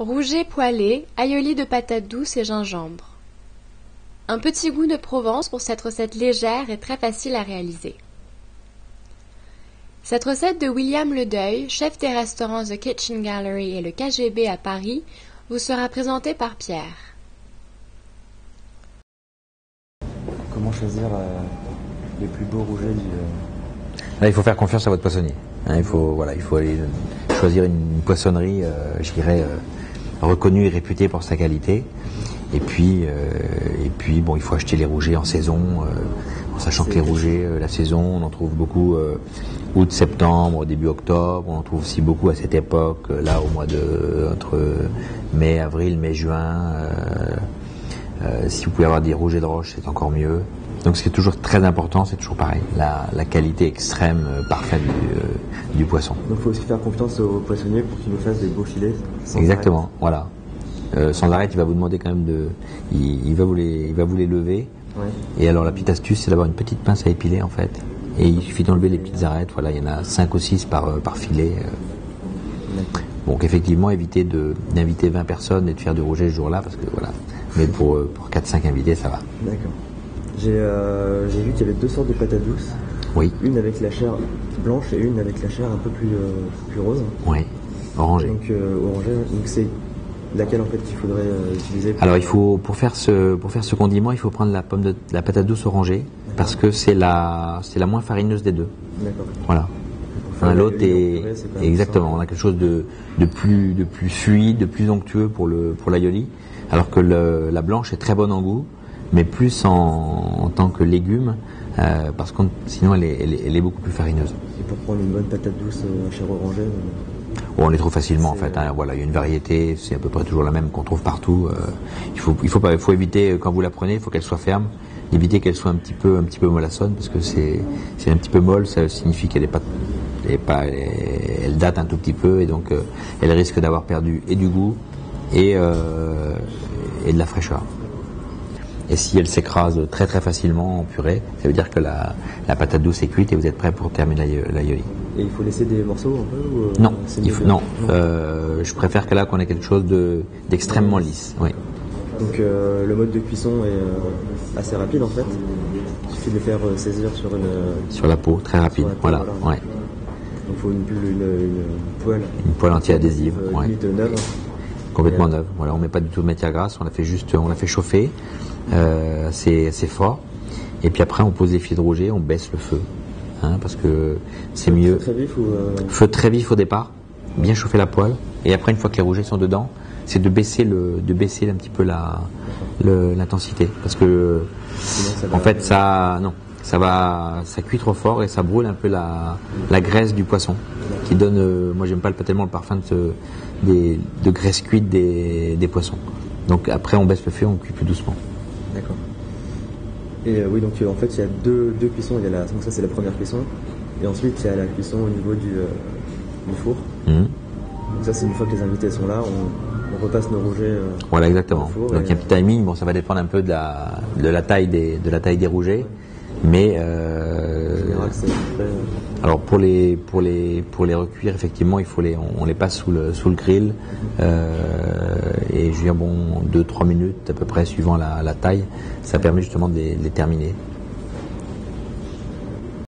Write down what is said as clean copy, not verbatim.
Rouget poêlé, aïoli de patates douces et gingembre. Un petit goût de Provence pour cette recette légère et très facile à réaliser. Cette recette de William Ledeuil, chef des restaurants The Kitchen Gallery et le KGB à Paris, vous sera présentée par Pierre. Comment choisir les plus beaux rougets Là, il faut faire confiance à votre poissonnier. Il faut aller choisir une poissonnerie, je dirais, reconnue et réputée pour sa qualité. Et puis, bon, il faut acheter les rougets en saison, en sachant que les rougets, la saison, on en trouve beaucoup août, septembre, début octobre. On en trouve aussi beaucoup à cette époque, là, au mois entre mai, avril, mai, juin. Si vous pouvez avoir des rougets de roche, c'est encore mieux. Donc ce qui est toujours très important, c'est toujours pareil, la qualité extrême, parfaite du poisson. Donc il faut aussi faire confiance au poissonnier pour qu'il nous fasse des beaux filets. Exactement, voilà. Sans arrêt, il va vous demander quand même il va vous les lever. Ouais. Et alors la petite astuce, c'est d'avoir une petite pince à épiler en fait. Et il suffit d'enlever les petites arêtes, voilà, il y en a 5 ou 6 par filet. Donc effectivement, évitez d'inviter 20 personnes et de faire du rouget ce jour-là, parce que voilà. Mais pour 4-5 invités, ça va. D'accord. J'ai vu qu'il y avait 2 sortes de patates douces. Oui. Une avec la chair blanche et une avec la chair un peu plus rose. Oui, orangée. Donc orangée. Donc c'est laquelle en fait qu'il faudrait utiliser Alors il faut pour faire ce condiment, il faut prendre la patate douce orangée, parce que c'est la moins farineuse des deux. D'accord. Voilà. L'autre est exactement. On a quelque chose de plus fluide, de plus onctueux pour l'aïoli, alors que la blanche est très bonne en goût, mais plus en tant que légume, parce que sinon elle est beaucoup plus farineuse. Et pour prendre une bonne patate douce à chair orangée on les trouve facilement en fait. Voilà, il y a une variété, c'est à peu près toujours la même qu'on trouve partout. Il faut éviter quand vous la prenez, il faut qu'elle soit ferme, éviter qu'elle soit un petit peu mollassonne, parce que c'est un petit peu molle, ça signifie qu'elle elle date un tout petit peu, et donc elle risque d'avoir perdu et du goût et de la fraîcheur. Et si elle s'écrase très très facilement en purée, ça veut dire que la patate douce est cuite et vous êtes prêt pour terminer l'aïoli. Et il faut laisser des morceaux un peu Non, je préfère que là qu'on ait quelque chose d'extrêmement lisse. Oui. Donc le mode de cuisson est assez rapide en fait. Il suffit de le faire saisir sur la peau, très rapide. Voilà. Ouais. Donc il faut une poêle. Une poêle anti-adhésive. Limite neuve. Complètement neuve. Voilà, on met pas du tout de matière grasse, on la fait chauffer. C'est fort, et puis après on pose les filets de rouget, on baisse le feu, parce que c'est mieux. Feu très vif Feu très vif au départ, bien chauffer la poêle, et après une fois que les rougets sont dedans, c'est de baisser un petit peu l'intensité, parce que en fait ça cuit trop fort et ça brûle un peu la graisse du poisson, qui donne, moi j'aime pas tellement le parfum de graisse cuite des poissons. Donc après on baisse le feu, on cuit plus doucement. D'accord. Et oui, donc en fait il y a deux cuissons. Donc ça c'est la première cuisson, et ensuite il y a la cuisson au niveau du four. Donc ça c'est une fois que les invités sont là, on repasse nos rougets. Voilà, exactement. Four, donc il y a un petit timing. Bon, ça va dépendre un peu de la taille des rougets, mais en général c'est très, alors pour les recuire, effectivement, on les passe sous le grill, et je veux dire, bon, 2-3 minutes à peu près suivant la taille, ça permet justement de les terminer.